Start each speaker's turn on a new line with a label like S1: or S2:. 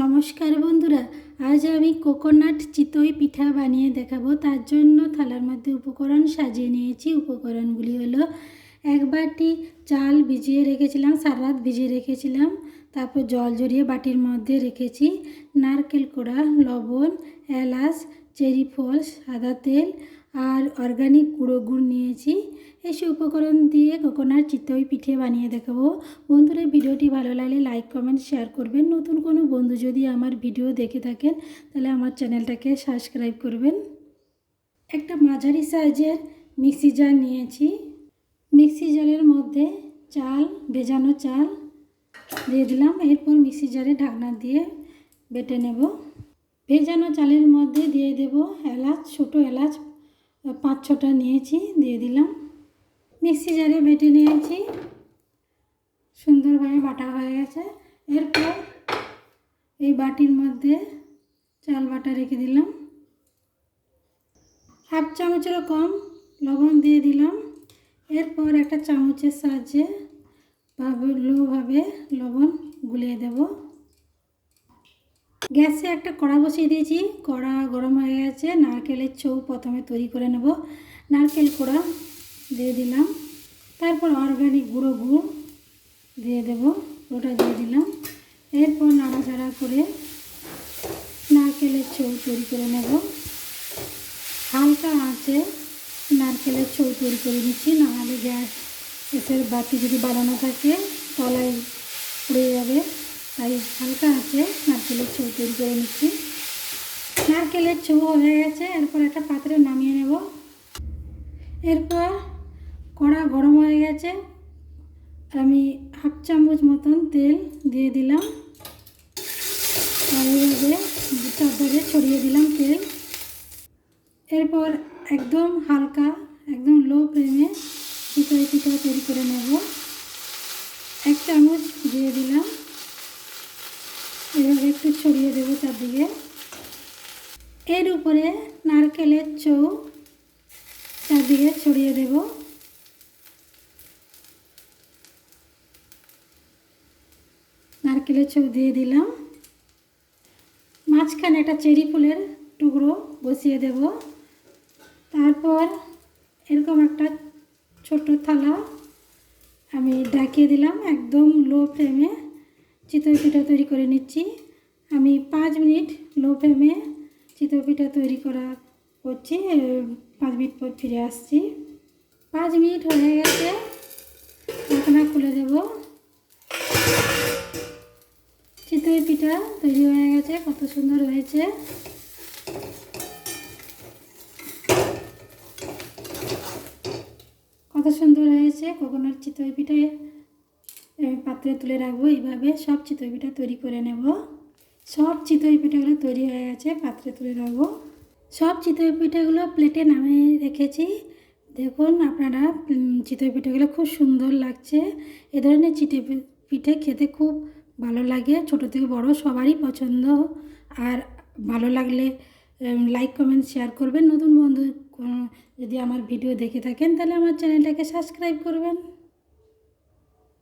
S1: নমস্কার বন্ধুরা, আজ আমি কোকোনাট চিতই পিঠা বানিয়ে দেখাবো। তার জন্য থালার মধ্যে উপকরণ সাজিয়ে নিয়েছি। উপকরণগুলি হলো এক বাটি চাল ভিজিয়ে রেখেছিলাম, সারা রাত ভিজিয়ে রেখেছিলাম, তারপর জল ঝরিয়ে বাটির মধ্যে রেখেছি। নারকেল কোড়া, লবণ, এলাচ, চেরি ফল, সাদা তেল আর অর্গানিক গুঁড়ো গুড় নিয়েছি। এইসব উপকরণ দিয়ে কোকোনাট চিতই পিঠে বানিয়ে দেখাবো। বন্ধুরা, ভিডিওটি ভালো লাগলে লাইক কমেন্ট শেয়ার করবেন। নতুন কোনো বন্ধু যদি আমার ভিডিও দেখে থাকেন তাহলে আমার চ্যানেলটাকে সাবস্ক্রাইব করবেন। একটা মাঝারি সাইজের মিক্সি জার নিয়েছি। মিক্সি জারের মধ্যে ভেজানো চাল দিয়ে দিলাম। এরপর মিক্সি জারে ঢাকনা দিয়ে বেটে নেব। ভেজানো চালের মধ্যে দিয়ে দেব এলাচ, ছোটো এলাচ 5-6টা নিয়েছি, দিয়ে দিলাম। মিক্সি জারে বেটে নিয়েছি, সুন্দরভাবে বাটা হয়ে গেছে। এরপর এই বাটির মধ্যে চাল বাটা রেখে দিলাম। 1/2 চামচেরও কম লবণ দিয়ে দিলাম। এরপর একটা চামচের সাহায্যে লোভাবে লবণ গুলিয়ে দেব। গ্যাসে একটা কড়া বসিয়ে দিয়েছি, কড়া গরম হয়ে গেছে। নারকেলের ছৌ প্রথমে তৈরি করে নেব। নারকেল কোড়া দিয়ে দিলাম, তারপর অর্গানিক গুঁড়ো গুড় দিয়ে দেব, ওটা দিয়ে দিলাম। এরপর নাড়াচাড়া করে নারকেলের ছৌ তৈরি করে নেব। হালকা আঁচে নারকেলের ছৌ তৈরি করে নিচ্ছি, নাহলে গ্যাসের বাতি যদি বাড়ানো থাকে তলায় পুড়ে যাবে, তাই হালকা আঁচে নারকেলের ছৌ তৈরি করে নিচ্ছি। নারকেলের ছৌ হয়ে গেছে, এরপর একটা পাত্রে নামিয়ে নেব। এরপর কড়া গরম হয়ে গেছে, আমি 1/2 চামচ মতন তেল দিয়ে দিলাম। আর এইভাবে চারদিকে ছড়িয়ে দিলাম তেল। এরপর একদম হালকা, একদম লো ফ্লেমে চিতই পিঠা তৈরি করে নেব। 1 চামচ দিয়ে দিলাম। এভাবে একটু ছড়িয়ে দেবো চারদিকে। এর উপরে নারকেলের ছৌ চারদিকে ছড়িয়ে দেব। নারকেলের ছৌ দিয়ে দিলাম। মাঝখানে একটা চেরি ফুলের টুকরো বসিয়ে দেব। তারপর এরকম একটা ছোট থালা আমি ঢাকিয়ে দিলাম। একদম লো ফ্লেমে চিতই পিঠা তৈরি করে নিচ্ছি। আমি 5 মিনিট লো ফ্লেমে চিতই পিঠা তৈরি করছি। 5 মিনিট পর ফিরে আসছি। 5 মিনিট হয়ে গেছে, ঢাকনা খুলে দেব। চিতই পিঠা তৈরি হয়ে গেছে, কত সুন্দর হয়েছে। কত সুন্দর হয়েছে কোকোনাট চিতই পিঠা। পাত্রে তুলে রাখবো। এইভাবে সব চিতই পিঠা তৈরি করে নেব। সব চিতই পিঠাগুলো তৈরি হয়ে গেছে, পাত্রে তুলে রাখবো। সব চিতই পিঠাগুলো প্লেটে নামিয়ে রেখেছি। দেখুন আপনারা, চিতই পিঠাগুলো খুব সুন্দর লাগছে। এ ধরনের চিতই পিঠে খেতে খুব ভালো লাগে, ছোটো থেকে বড় সবারই পছন্দ। আর ভালো লাগলে লাইক কমেন্ট শেয়ার করবেন। নতুন বন্ধু যদি আমার ভিডিও দেখে থাকেন তাহলে আমার চ্যানেলটাকে সাবস্ক্রাইব করবেন।